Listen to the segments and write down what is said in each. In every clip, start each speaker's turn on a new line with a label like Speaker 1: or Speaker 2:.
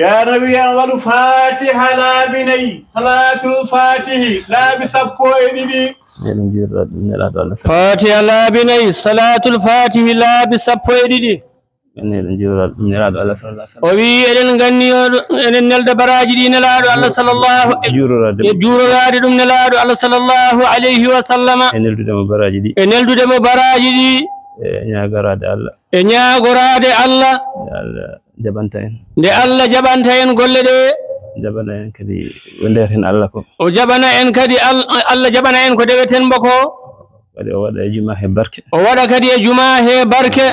Speaker 1: يا نبي أول فاتحة لا بني صلاة الفاتح لا بسبو إدي فاتحة لا بني صلاة الفاتح لا بسبو إدي وبي إذن غني إذن نلد براجي نلاد الله صلى الله جوراد دم نلاد الله صلى الله عليه وسلم نلد دم براجي ñagorade Allah
Speaker 2: jabanta en
Speaker 1: de Allah jabanta en golle de
Speaker 2: jabana en kadi wonder hen Allah ko
Speaker 1: o jabana en kadi Allah jabana en ko deweten bako
Speaker 2: kadi o wada juma he barke
Speaker 1: o wada kadi e juma he barke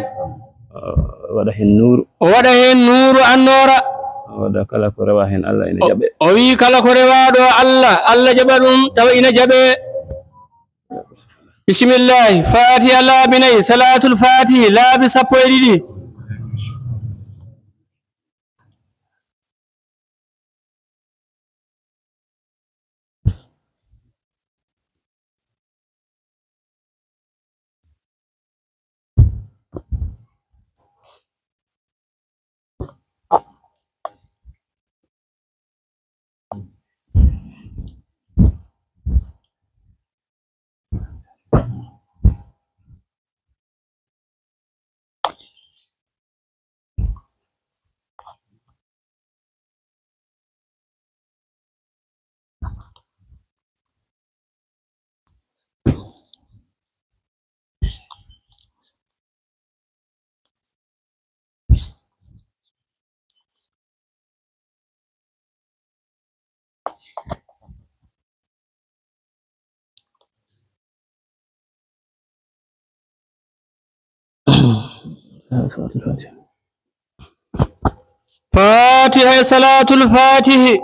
Speaker 2: wada hen nuru
Speaker 1: o wada hen nuru annora
Speaker 2: wada kala ko rewa hen Allah ina jabe
Speaker 1: o wi kala ko rewaado Allah jaba dum taw ina jabe bismillah fatiha la binay salatul fatih la bi sappo e didi فاتحة صلاة الفاتح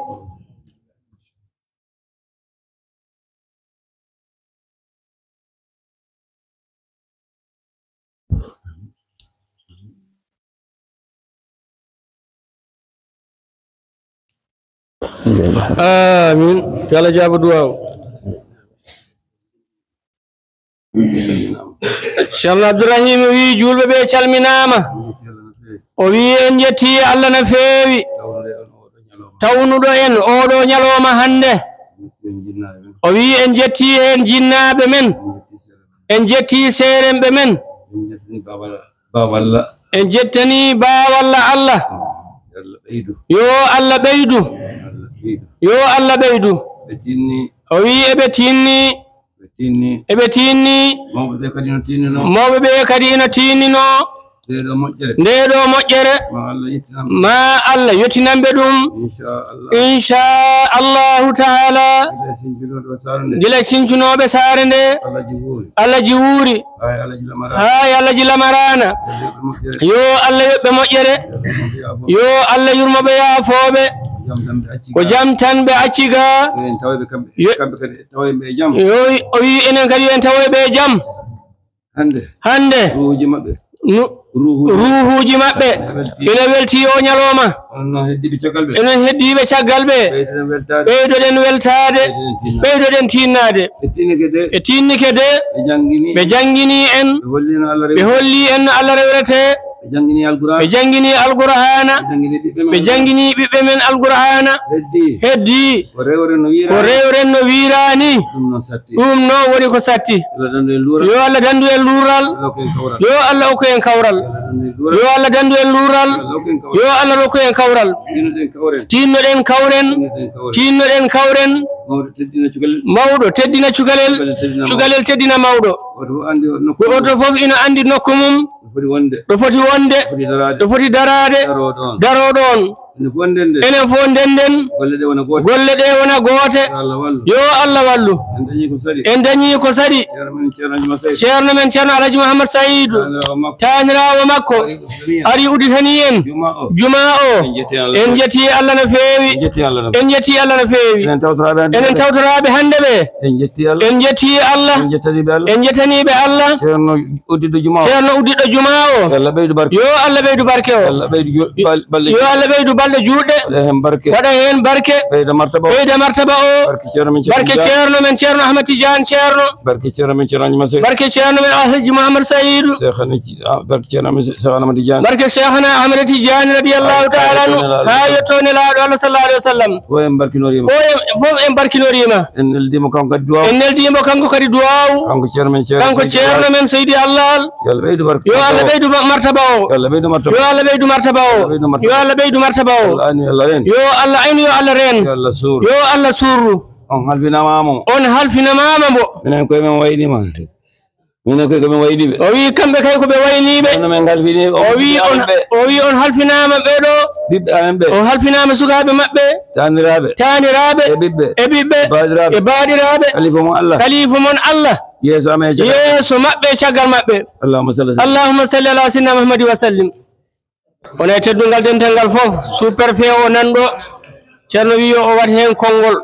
Speaker 1: آمين يلا جاب دعاء شامل عبد الرحيم وي جول بي calminama o wi en jetti Allah na feewi tawnudo en odo nyaloma hande o wi en jetti en jinnabe men en jetti serembe men en jettani bawalla Allah yo Allah beydu yo Allah beydu o wi ebe tinni mawbe kadi no tinnino ndedo mojjere ma Allah yotinambe dum insha Allah taala gila sinjunobe sare nde Allah jiwuri hay Allah jilamarana yo Allah yobbe mojjere yo Allah yurmobe yafobe ko jam tan be acciga yo o wi enen kadi en tawobe jam hande ruhuji mabbe ina welti o nyaloma enen heddibe caggal be beydo den weltade beydo den tinnade e tinnike de be jangini en be holli en Allah rewrete be jangini alqur'ana be jangini bibbe men alqur'ana heddi ko rewren no wirani dum no woni ko satti yo Allah dandu en lural yo Allah o ko en kawral yo Allah dandu en lural yo Allah ro ko en kawral tinnoden kawren mawdo teddina cugalel teddina mawdo oto fof ina andi nokkumum do foti wonde do foti darade darodon enen fo denden golle de wona gote yo Allah wallu en dañi ko sadi ceerno men ceerno Alhaji Muhammad Said tanirawo makko ari uditani en juma o en jetti Allah na feewi enen tawtorabe hande be en jetti Allah en jettani be Allah ceerno uddido juma o yo Allah beydu barke o yo Allah beydu balde juude wada hen barke beyda martaba o barke ceerno men ceerno Ahmad Tidiane ceerno
Speaker 3: barke ceerno men ceerno Masay
Speaker 1: barke ceerno men Alhaji Mouhammad Saïdou
Speaker 3: barke ceerno men Cheikh Ahmad Tidiane
Speaker 1: barke Cheikhna Ahmad Tidiane radiyallahu ta'ala anhu ha yetone laaɗo Allah sallallahu alaihi wasallam
Speaker 3: o en barkinorima
Speaker 1: fof en barkinorima
Speaker 3: en neldimo kanko kadi duwaw
Speaker 1: en neldimo kanko kadi duwaw
Speaker 3: kanko ceerno
Speaker 1: men Seydi Allah
Speaker 3: yo Allah ɓeydu barke
Speaker 1: yo Allah ɓeydu martaba o
Speaker 3: yo Allah ɓeydu martaba
Speaker 1: yo Allah ɓeydu martaba o yo Allah ɓeydu martaba o yo Allah aynu yo Allah ren yo Allah suru
Speaker 3: on
Speaker 1: halfinamama mo
Speaker 3: minen koye men waynima minen koye komin wayniɓe
Speaker 1: o wi kamɓe kay ko ɓe wayniɓe
Speaker 3: men halfini
Speaker 1: o wi on halfinama ɓeɗo
Speaker 3: ɓiɓɓe amen ɓe
Speaker 1: o halfinama sukaɓe maɓɓe taniraɓe e ɓiɓɓe e baɗiraɓe kalifa mon Allah yeeso maɓɓe caggal maɓɓe allahumma salli ala sayyidina Muhammad wa sallim on e teddungal dental fof sous-préfet o nanɗo ceerno wi o wat hen konngol.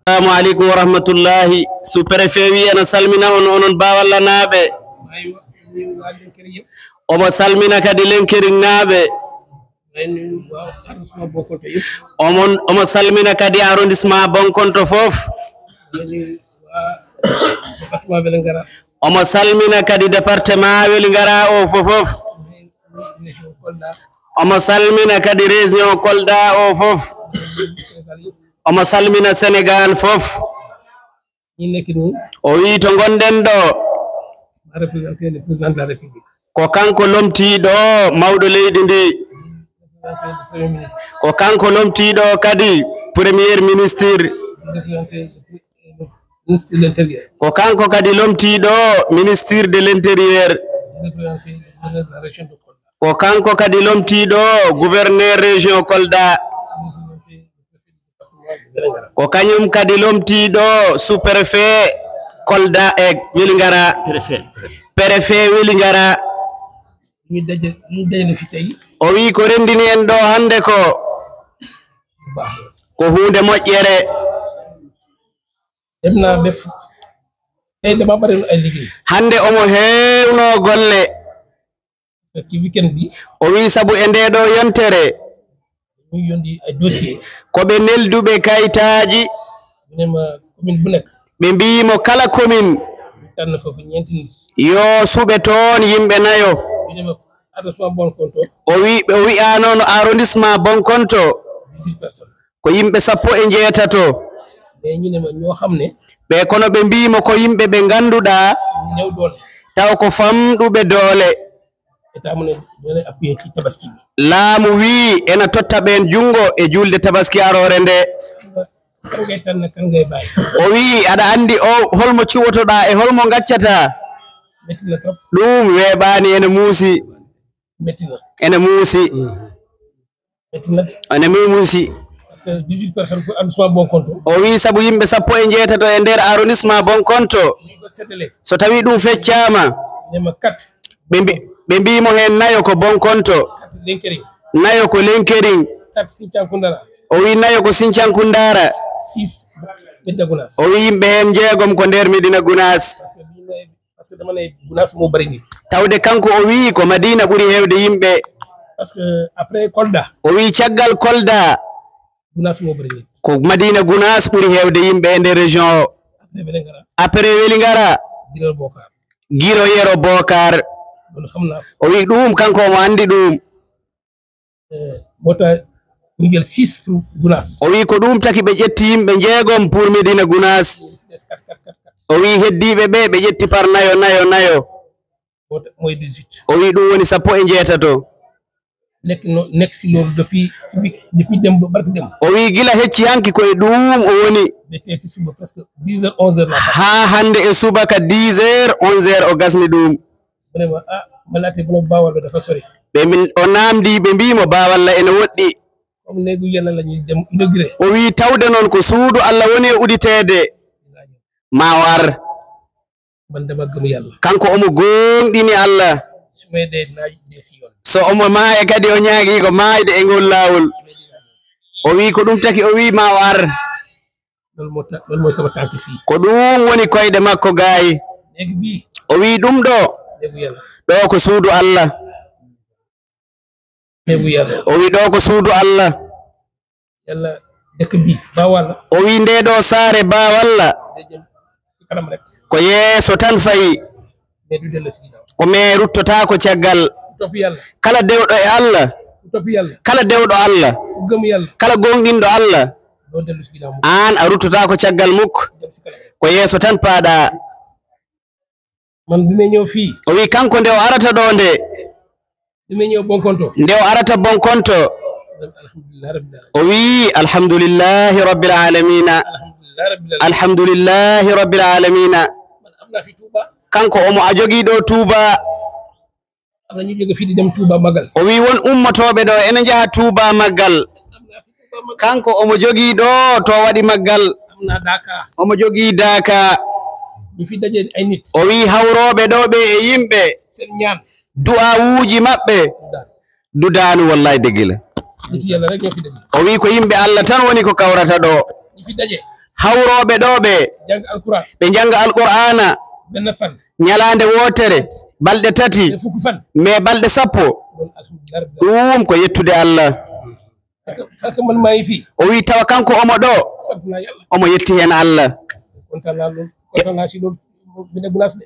Speaker 4: Assalamu alaikum wa rahmatullahi. Sous-préfet wi ena salmina onon bawalla naaɓe omo salmina kadi Lenkering naaɓe omo salmina kadi arrondissement Bonkonto fof omo salmina kadi département Wélingara o fofof omo salmina kadi région Kolda o fof omo salmina Sénégal fof o wi to gonden ɗo ko kanko lomtiɗo mawɗo leydi ndi ko kanko lomtiɗo kadi premier ministre ko kanko kadi lomtiɗo ministre de l'intérieur ko kanko kadi lomtiɗo gouverneur région Kolda ko kañum kadi lomtiɗo sous-préfet Kolda e Wélingara préfet Wélingara o wi ko rendini en ɗo hande ko hunde moƴƴere hande omo hewno golle o wi sabu e nde ɗo yontere ko ɓe nelduɓe kayitaji ɓe mbimo kala commune yo suɓe toon yimɓe nayo o wi'a noon arrondissement Bonkonto ko yimɓe 16 ɓe kono ɓe mbimo ko yimɓe ɓe ganduɗa taw ko famɗuɓe doole laamu wi ena totta ɓen jungo e julde tabaski arore nde o wi aɗa andi o holmo cuwotoɗa e holmo gaccata ɗum weɓani ene muusi ene muusi o wi sabu yimɓe 16 e nder arrondissement Bonkonto so tawi ɗum feccama ɓe mbimo hen nayo ko Bonkonto nayo ko Lenkering o wi nayo ko Sinthiankundara o wi yimɓe hen 6 ko nder Medina Gounass tawde kanko o wi ko Madina ɓuuri hewde yimɓe o wi caggal Kolda ko Madina Gounass ɓuuri hewde yimɓe e nder région o après Wélingara Guiro Yero Bokar o wi ɗum kanko omo andi ɗum o wi ko ɗum taki ɓe ƴetti yimɓe 6 pour Medina Gounass o wi heddiɓe ɓe ƴetti par nayo o wi ɗum woni 16 o wi gila hecci hanki koye ɗum o woni ha hande e subaka 10h 11h o gasni ɗum o namdi ɓe mbimo bawalla ene woɗɗi o wi tawde noon ko suudu Allah woni e uditede ma war kanko omo gonɗini Allah so omo maaya kadi o ñaagui ko maayde e ngol lawol o wi ko ɗum taki o wi ma war ko ɗum woni koyɗe makko gayi o wi ɗum ɗo ko suudu Allah o wi ɗo ko suudu Allah o wi nde ɗo saare Bawalla ko yeeso tan fayi ko me ruttota ko caggal kala dewɗo e Allah kala dewɗo Allah kala gonɗinɗo Allah an a ruttota ko caggal mukko ko yeeso tan paaɗa o wi kanko nde o arata ɗo nde nde o arata Bonkonto o wi alhamdulillahi rabbil alamina alhamdulillahi rabbil alamina kanko omo a jogii ɗo Touba o wi won ummotoɓe ɗo ene jaha Touba maggal kanko omo jogii ɗo to waɗi maggal omo jogii Daka o wi hawroɓe ɗo ɓe e yimɓe du'awuji maɓɓe dudanu wallahi degila o wi ko yimɓe Allah tan woni ko kawrata ɗo hawroɓe ɗo ɓe janga alqur'ana nyalande wotere balɗe tati me balɗe 10 ɗum ko yettude Allah o wi tawa kanko omo ɗo omo yetti hen Allah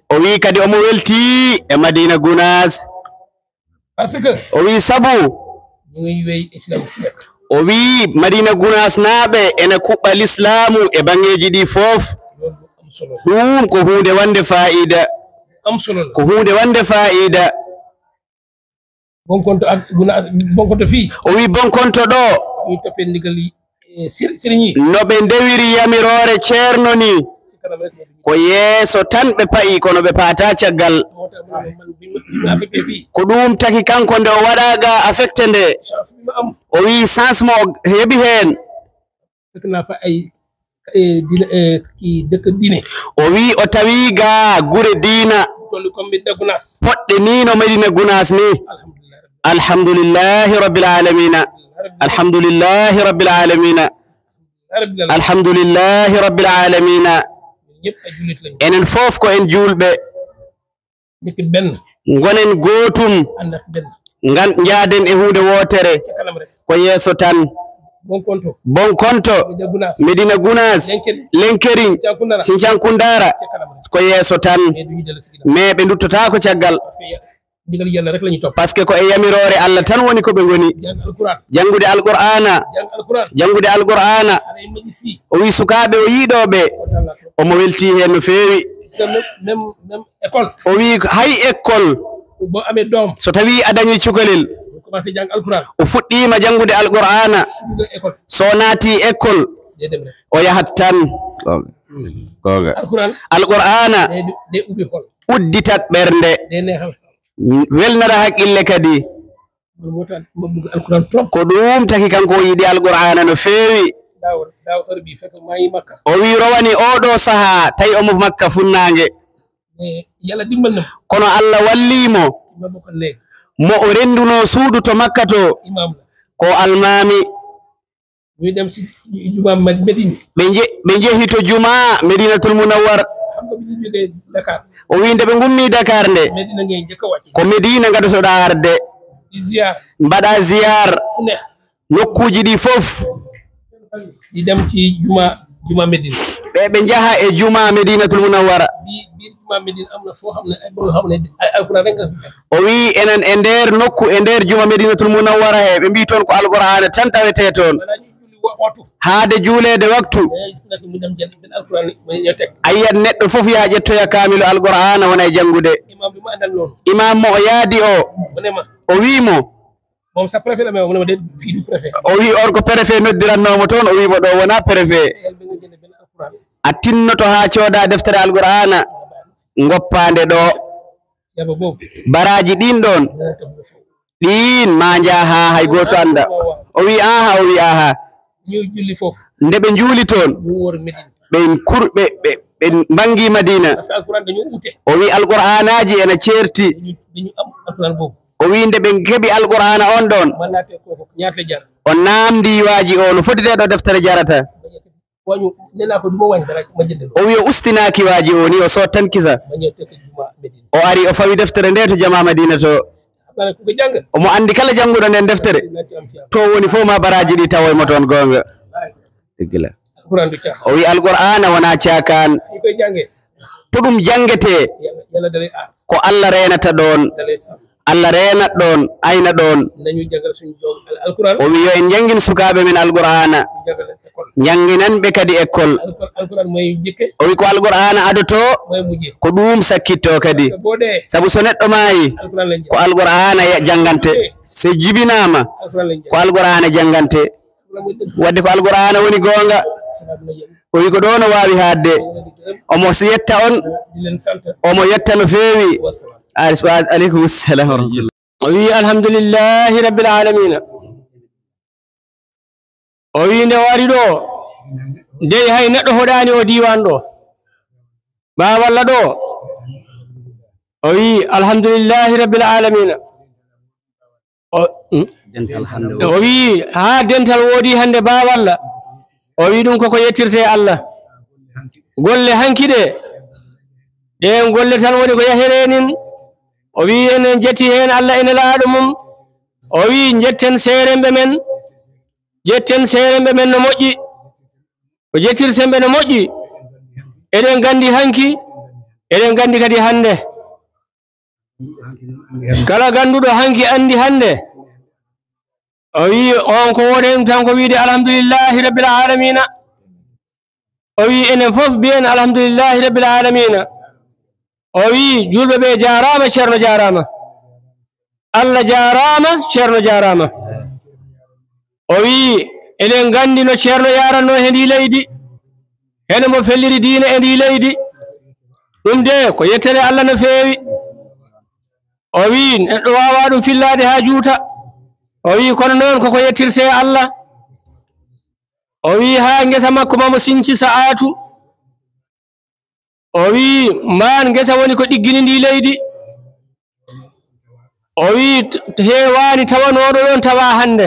Speaker 4: o wi kadi omo welti e Madina Gounass o wi sabu o wi Madina Gounass naaɓe ene kuɓɓa l'islamu e bangeji ɗi fof ɗum ko hunde wande fa'ida ko hunde wande fa'ida Bonkonto fi o wi Bonkonto ɗo no ɓe ndewiri yamirore ceerno ni ko yeeso tan ɓe pa'i kono ɓe paata caggal ko ɗum taki kanko nde o waɗaga affecté nde o wi chance mo heɓi hen o wi o tawi ga gure diina poɗɗe ni no Madina Gounass ni alhamdulillahi rabbil alamina alhamdulillahi rabbil alamina alhamdulillahi rabbil alamina enen fof ko en julɓe gonen gotum ngan jaaden e hunde wotere ko yeeso tan Bonkonto Madina Gounass Lenkering Sinthiankundara ko yeeso tan mais ɓe duttota ko caggal parce que ko e yamirore Allah tan woni ko ɓe goni jangude alqur'ana o wi sukaɓe o yiiɗoɓe omo welti hen no feewi o wi hay école so tawi a dañi cukalel o fuɗɗima jangude alqur'ana so naati école o yahat tan goga alqur'ana udditat ɓernde welnara haqqille kadi ko ɗum taki kanko o yiɗi alqur'ana no feewi o wi rowani oɗo saha tawi omo Makka funnange kono Allah wallimo mo o renduno suudu to Makka to ko almami ɓe jehi to juma Medinatul Munawwar o wi nde ɓe gummi Dakar nde ko Medina gadotoɗa arde mbaɗa ziyar nokkuji ɗi fof ɓe jaha e juma Medinatul Munawwara o wi enen e nder nokku e nder juma Medinatul Munawwara he ɓe mbi toon ko alqur'ana tan tawete toon haade juulede waktu ayiyat neɗɗo fof yaha ƴettoya kaamilu alqur'ana wona e jangude imam mo o yaadi o wimo o wi on ko préfet noddirannomo toon o wimo ɗo wona préfet a tinnoto ha cooda deftere alqur'ana goppande ɗo baraji ɗin ɗon ɗin ma jaha hay goto anda o wi aha nde ɓe juuli toon ɓe bangi Madina o wi alqur'anaji ene certi o wi nde ɓe keɓi alqur'ana on ɗon o namdi waji o no foti ɗo deftere jarata o wi o ustinaki waji o ni o sottan kisa o ari o fawi deftere nde to jama Madina to omo andi kala janguɗo nden deftere to woni fof ma baraji ɗi tawoymo toon gonga o wi alqur'ana wona cakan to ɗum jangete ko Allah renata ɗon Allah renat ɗon ayna ɗon o wi yo en jangin sukaɓe men alqur'ana janginanɓe kadi école o wi ko alqur'ana adoto ko ɗum sakkitto kadi sabu so neɗɗo maayi ko alqur'ana jangante so jibinama ko alqur'ana jangante wadde ko alqur'ana woni gonga o wi ko ɗo no wawi hadde omo yetta on omo yetta no feewi عليكم السلام ورحمة الله.
Speaker 1: الحمد لله رب العالمين. نواريدو دي هاي ندو هداني وديوان دو بابا الله دو الحمد لله رب العالمين. ها دنتال ودي هند بابا الله دون كوكو يترتي الله قول هانكي دي قول تان ودي كو يهرينين en jetti hen Allah ene laado mum jetten serembe men no moƴƴi o jettir sembe no moƴƴi eden gandi hanki eden gandi kadi hande kala ganduɗo hanki andi hande on ko woden tan ko wiide alhamdulillahi rabbil alamin enen fof biyen alhamdulillahi rabbil alamin julɓe ɓe jarama ceerno jarama Allah jarama ceerno jarama eɗen gandi no ceerno yaranno e ndi leydi ene mo felliri diina e ndi leydi ɗum de ko yettere Allah no feewi neɗɗo wawa ɗum fillade ha juuta kono noon koko yettirte Allah ha ngesa makko mamo sinci sa'atu man ngesa woni ko ɗiggini ndi leydi heewani tawanoɗo ɗon tawa hande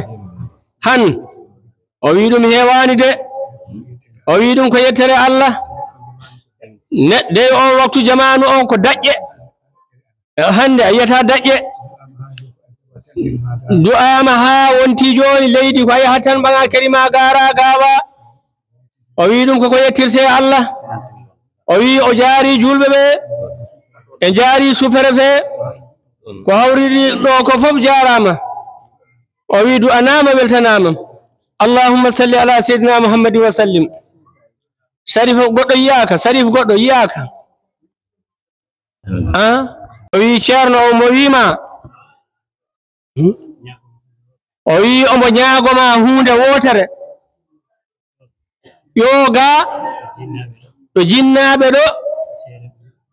Speaker 1: han ɗum heewani de ɗum ko yettere Allah de on waktu jamanu on ko daƴƴe hande a yiyata daƴƴe du'ama ha wonti joni leydi ko a yahat tan ɓaga kerima gara gawa ɗum koko yettirte Allah o jaari julɓe ɓe e jaari sous-préfet ko hawriri ɗo ko fof jarama du'anama weltanama allahumma salli ala sayyidina muhammadin wa sallim sharif goɗɗo yiyaka ceerno mo wima omo ñaagoma hunde wotere yoga ɗo jinnaɓe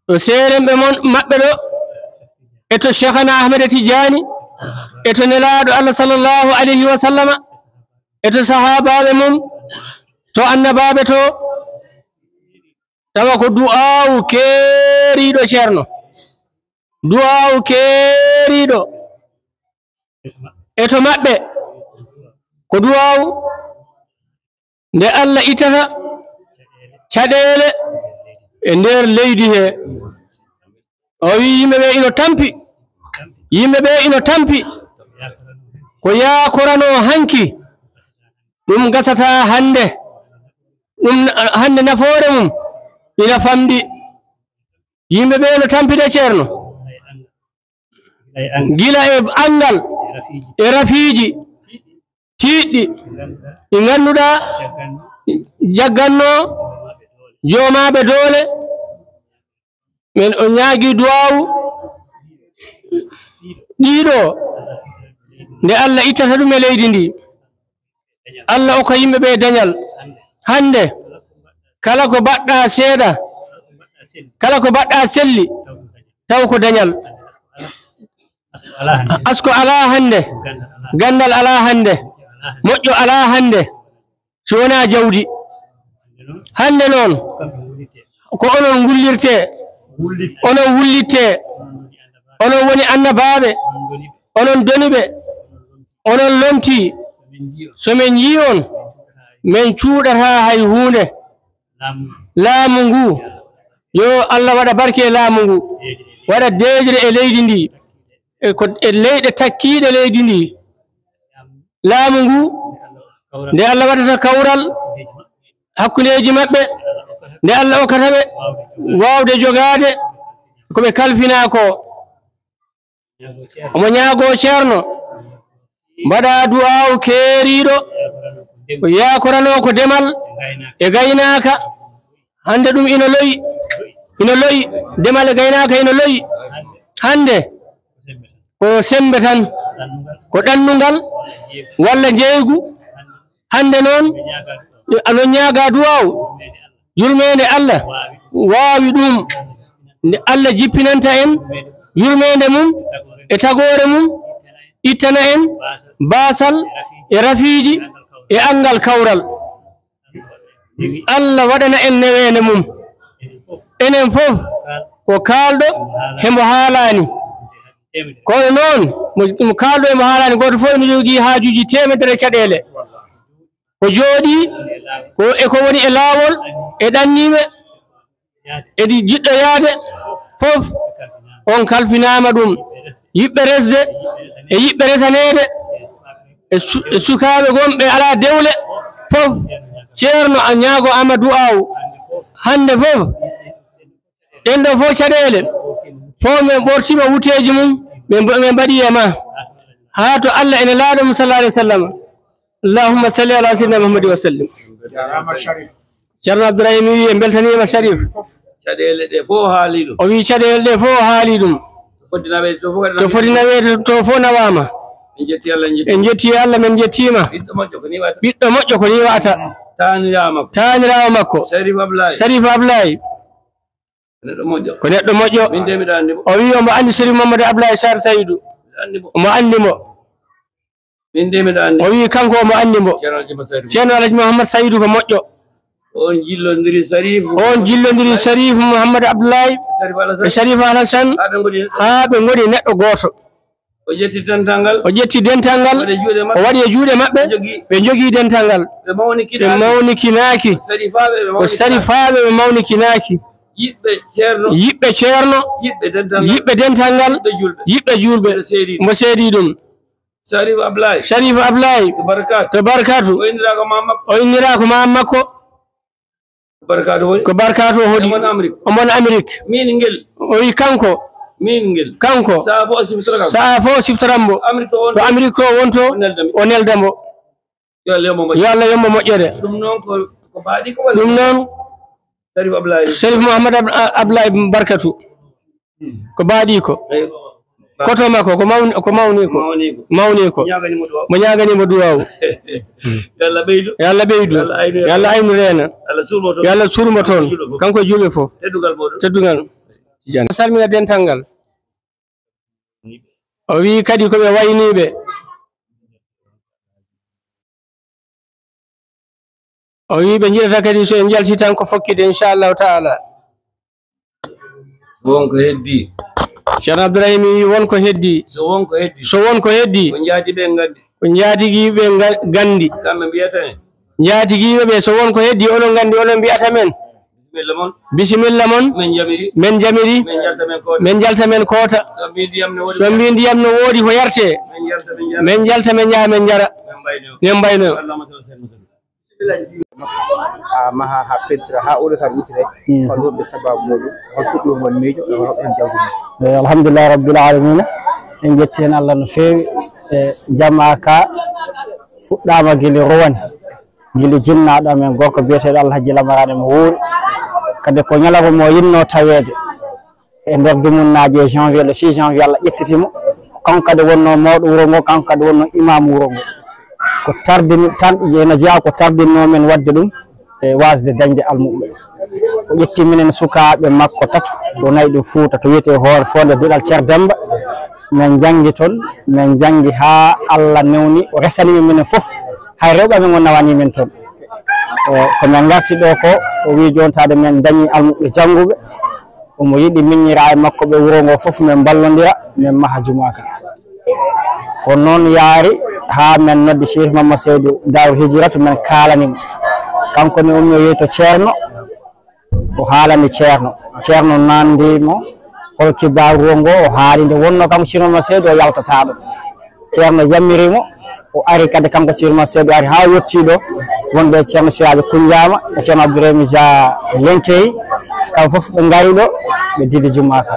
Speaker 1: ɗo seremɓe maɓɓe ɗo eto Cheikhana Ahmed Tidiani eto nelaɗo Allah sallallahu alayhi wa sallama eto sahabaɓe mum to annabaɓe to tawa ko du'awu keeriɗo ceerno du'awu keeriɗo eto maɓɓe ko du'awu nde Allah itata caɗele e nder leydi he yimɓeɓe ino tampi ko yakorano hanki ɗum gasata hande nafoore mum ina famɗi yimɓeɓe no tampide ceerno gila e angal e rafiji tiɗɗi ɗi ganduɗa jagganno jomaɓe doole men o ñaagui duwawu ɗiɗo nde Allah ittata ɗum e leydi ndi Allah o ko yimɓeɓe dañal hande kala ko baɗɗa seeɗa kala ko baɗɗa selli taw ko dañal asko ala hande gandal ala hande moƴƴo ala hande so wona jawdi hande noon ko onon gullirte onon wullite onon woni annabaɓe onon doniɓe onon lomti so min yi on min cuuɗata hay hunde laamu ngu yo Allah waɗa barke e laamu ngu waɗa deejre e leydi ndi e leyɗe takkiɗe leydi ndi laamu ngu nde Allah waɗata kawral hakkuleji maɓɓe nde Allah hokkataɓe wawde jogade koɓe kalfina ko omo ñaago ceerno mbaɗa du'aw keeriɗo ko yakorano ko demal e gaynaka hande ɗum ino loyi demal e gaynaka ino loyi hande ko sembe tan ko ɗannungal walla jeygu hande noon ano ñaaga du'aw yurmede Allah waawi ɗum nde Allah jippinanta en yurmede mum e tagore mum ittana en basal e rafiji e angal kawral Allah waɗana en newende mum enen fof ko kalɗo hembo haalani kono noon mo kalɗo hembo haalani goto fof ene jogui haajuji temedere caɗele ko jooɗi ko eko woni e laawol e ɗanniɓe edi jiɗɗo yaade fof on kalfinama ɗum yiɓɓe resde e yiɓɓe resanede e sukaɓe gonɓe ala dewle fof ceerno a ñaago Amadou Aw hande fof ɗen ɗo fof caɗele fof min ɓortima wuteji mum min mbaɗi e ma ha to Allah ene laaɗo mum sallallahu alaihi wasallam اللهم صل على سيدنا محمد وسلم ceerno Abdourahim wi en beltanima Sharif
Speaker 3: caɗele ɗe fof haali ɗum
Speaker 1: o wi caɗele ɗe fof haali ɗum to fotinaɓe to fof nawama en jetti Allah men jettima ɓiɗɗo moƴƴo ko ni wata tanirawo makko Sharif Ablaye ko neɗɗo moƴƴo o wi omo andi Sharif Mamadou Ablaye Sar Saydou omo andi mo o wi kanko omo andi mo ceerno Alaji Mouhammad Saydou ko moƴƴo on jillodiri Sharif Mouhamadou Abdoulaye e Sharif Alassane ha ɓe goni neɗɗo goto o ƴetti dental ngal o waɗi e juuɗe maɓɓe ɓe jogui dental ngal ɓe mawnikinaki ko sarifaɓe ɓe mawnikinaki yiɓɓe ceerno yiɓɓe dental ngal yiɓɓe julɓe mo seedi ɗum Sharif Ablaye to barkatu o innira ko mam makko ko barkatu o hoɗi omon Amérique o wi kanko saha fo siftorambo to Amérique to wonto o neldambo yo Allah yombo moƴƴere ɗum noon Sharif Mouhamadou Ablaye barkatu ko baaɗi ko koto makko ko mawni ko mo ñaganimo duwaw yo Allah ɓeydu yo Allah aynu rena yo Allah surmo toon kanko julɓe fof teddugal salmina dental ngal o wi kadi koɓe wayniɓe o wi ɓe jiɗata kadi so en jalti tan ko fokkide inchallahu taala
Speaker 3: wonko heddi
Speaker 1: ceerno Abdourahim wi wonko heddi so wonko heddi ko jaatiguiɓe gandi jaatiguiɓe so wonko heddi onon gandi onon mbiyata men bisimilla mon men jamiri men jalta men koota so mbi ndiyam no woodi ko yarte men jalta men jaaha men jara men mbayno
Speaker 5: maha ha pentra ha oɗo tan witire hol wonɓe sababu muɗum hol fuɗɗi won miijo e hol en jawdi mum alhamdulillah rabbil alamin en jetti hen Allah no feewi e jama ka fuɗɗama guili rowane guili jinnaɗo men gorko biyeteɗo Alhaji Lamarane mo wuuri kadi ko ñalawma mo yinno tawede e nder dumunnaji e janvier le 6 janvier Allah ƴettitimo kanko kadi wonno mawɗo wuuro ngo kanko kadi wonno imam wuuro ngo ko tardini tan ene jeeya ko tardinno men wadde ɗum e wasde dañde almuɓe o ƴetti minen sukaɓe makko tato o nayi ɗum Fouta to wiyete hoore fonde duɗal Ceer Demba min jangi toon min jangi ha Allah newni o resanimi minen foof hay rewɓe amen o nawani men toon ko min garti ɗo ko o wi jontade min dañi almuɓe jangguɓe omo yiɗi miññira e makko ɓe wuuro ngo foof min ballodira min maha jumaka ko noon yaari ha men noddi Cheikh Mamadou Seydou Darou Hijratu men kalanimo kanko ni ummi o yeeyi to ceerno o haalani ceerno nandimo hol kibaru ngo o haali nde wonno kanko Cheikh Mamadou Seydou o yaltata ɗum ceerno yammirimo o ari kadi kanko ceerno seedo ari ha yettiɗo wonɓe ceerno Siraji Kunjama e ceerno Abdourahim Dia Lenkeyi kam fof ɓe ngari ɗo ɓe didi jumaka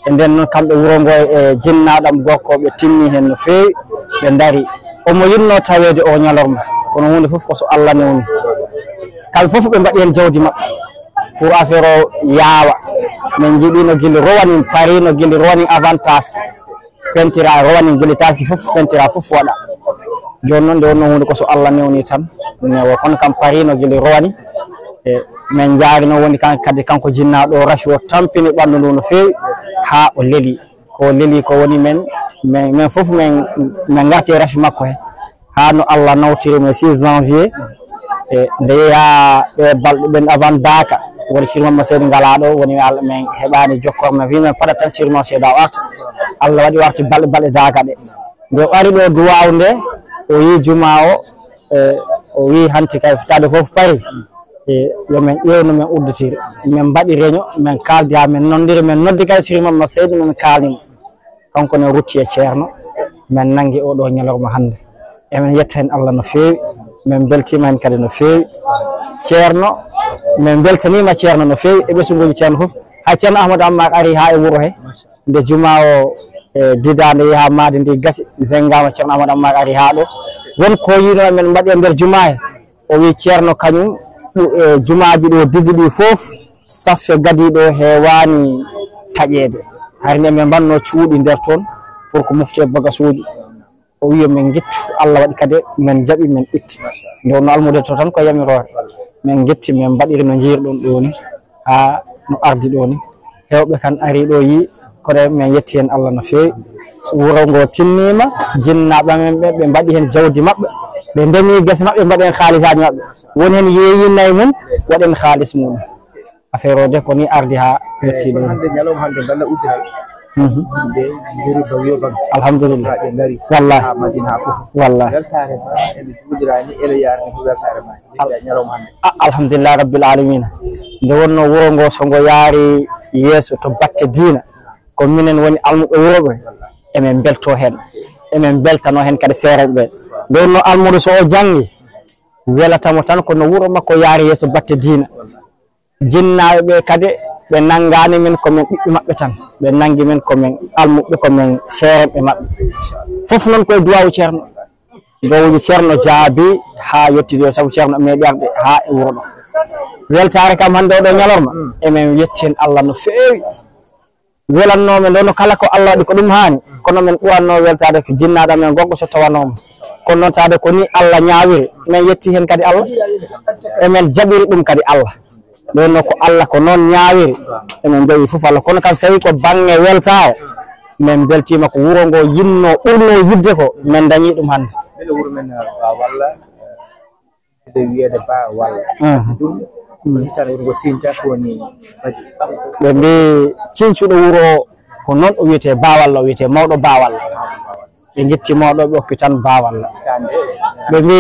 Speaker 5: e nden noon kamɓe wuro ngo e jinnaɗam gorko ɓe timmi hen no feewi ɓe dari omo yinno tawede o ñalorma kono hunde fof ko so Allah newni kamɓe fof ɓe mbaɗi hen jawdi maɓɓe pour affaire o yaawa min jiiɗino guili rowani parino guili rowani avantage pentira rowani guili taski fof pentira fof waɗa joni noon nde wonno hunde ko so Allah newni tan newo kono kam parino guili rowani e min jaarino woni kadi kanko jinnaɗo o rafi o tampini ɓandu ndu no feewi ha o leeli ko woni men fof min garti e rafi makko he ha no Allah nawtirimo 6 janvier e nde yeeha ɓe balɗe ɓen avant daka woni sirmama seedo ngalaɗo woni min heɓani jokkorme wi min paɗat tan sirma seedo a warta Allah waɗi warti balɗe daka ɗe nde o ari ɗo duwaw nde o yi juma o wi hanti kay fotade foof pari e yomin ƴewno min udditire min mbaɗi réunion min kaldi ha min nondiri min noddi kay sirmama seedo min kalnimo kanko ne rutti e ceerno min nangi oɗo ñalorma hande emin yetta hen Allah no feewi min beltima hen kadi no feewi ceerno min beltanima ceerno no feewi e ɓesguji ceerno foof hay ceerno Ahmadou Ammar ari ha e wuuro he nde juma o didande yaha maade ndi gasi zengama ceerno Ahmadou Ammar ari ha ɗo wonko yino min mbaɗi e nder juma he o wi ceerno kañum jumaji ɗo didi ɗi foof saffe gadiɗo hewani taƴede harine min mbanno cuuɗi nder toon pour ko mofti e bagasuji o wi min gettu Allah waɗi kadi min jaaɓi min itti nde wonno almude to tan ko yamirore min getti min mbaɗiri no jiirɗon ɗo ni ha no ardi ɗo ni hewɓe kan ari ɗo yi kono min yetti hen Allah no feewi wuro ngo tinnima jinnaɓe men ɓe mbaɗi hen jawdi maɓɓe ɓe ndemi gese maɓɓe mbaɗi hen haalisaji maɓɓe woni hen yeeyinnayi mum waɗen haalis muɗum affaire o de ko ni ardi ha yetti ɗo alhamdulillah wallahi alhamdulillah rabbil alamin nde wonno wuro ngo so ngo yaari yeeso to batte diina ko minen woni almuɓe wuroɓe emin belto hen emin beltano hen kadi seereɓe ɓe nde wonno almudo so o janggi welatamo tan kono wuro makko yaari yeeso batte diina jinnaɓe ɓe kadi ɓe nangani min komin ɓiɓɓe maɓɓe tan ɓe nangi min komin almuɓe komin seereɓe maɓɓe fof noon koye duwawu ceerno dowuji ceerno jaabi ha yettidi o saabu ceerno meeɗi arde ha e wuro ɗo weltare kam hande oɗo ñalorma emin yetti hen Allah no feewi welannomen nde no kala ko Allah waɗi ko ɗum hani kono min ɓuranno weltade ko jinnaɗo men gonɗo so tawanoma kono noon tawde ko ni Allah ñawiri min yetti hen kadi Allah emin jaɓiri ɗum kadi Allah ɗon no ko Allah ko noon ñaawiri emin jawi fof Allah kono kam so tawi ko bange weltare min beltima ko wuro ngo yinno ɓurno yidde ko min dañi ɗum hande
Speaker 6: wuro men walla de wiyede ba walla ɗum hitande wuro Sinthia woni
Speaker 5: ɓe mbi cincuɗo wuro ko noon o wiyete bawalla o wiyete mawɗo bawalla ɓe jetti mawɗo ɓe hokki tan bawalla ɓe mbi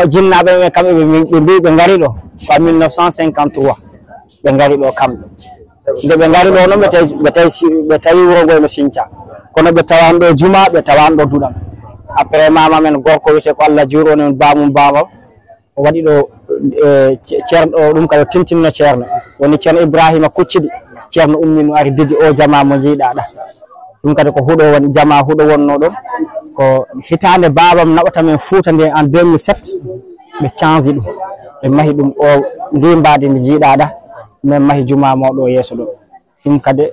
Speaker 5: jinnaɓe ɓe kamɓe ɓe mbi ɓe ngari ɗo ko 1953 ɓe ngari ɗo kamɓe nde ɓe ngari ɗo noon ɓe tawi wuro ngo no Sinthia kono ɓe tawan ɗo juma ɓe tawan ɗo duɗam après mama men gorko wiyete ko Allah juuro non bamum bamam o waɗi ɗo ceerno ɗo ɗum kadi tintinno ceerno woni ceerno Ibrahima Kuccidi ceerno ummi no ari didi o jama mo jiiɗaɗa ɗum kadi ko huuɗo woni jama huuɗo wonno ɗon ko hitande babam naɓata men Fouta nde en 2007 ɓe changi ɗum ɓe mahi ɗum o ndi mbadi ndi jiiɗaɗa min mahi juma mawɗo yeeso ɗo ɗum kadi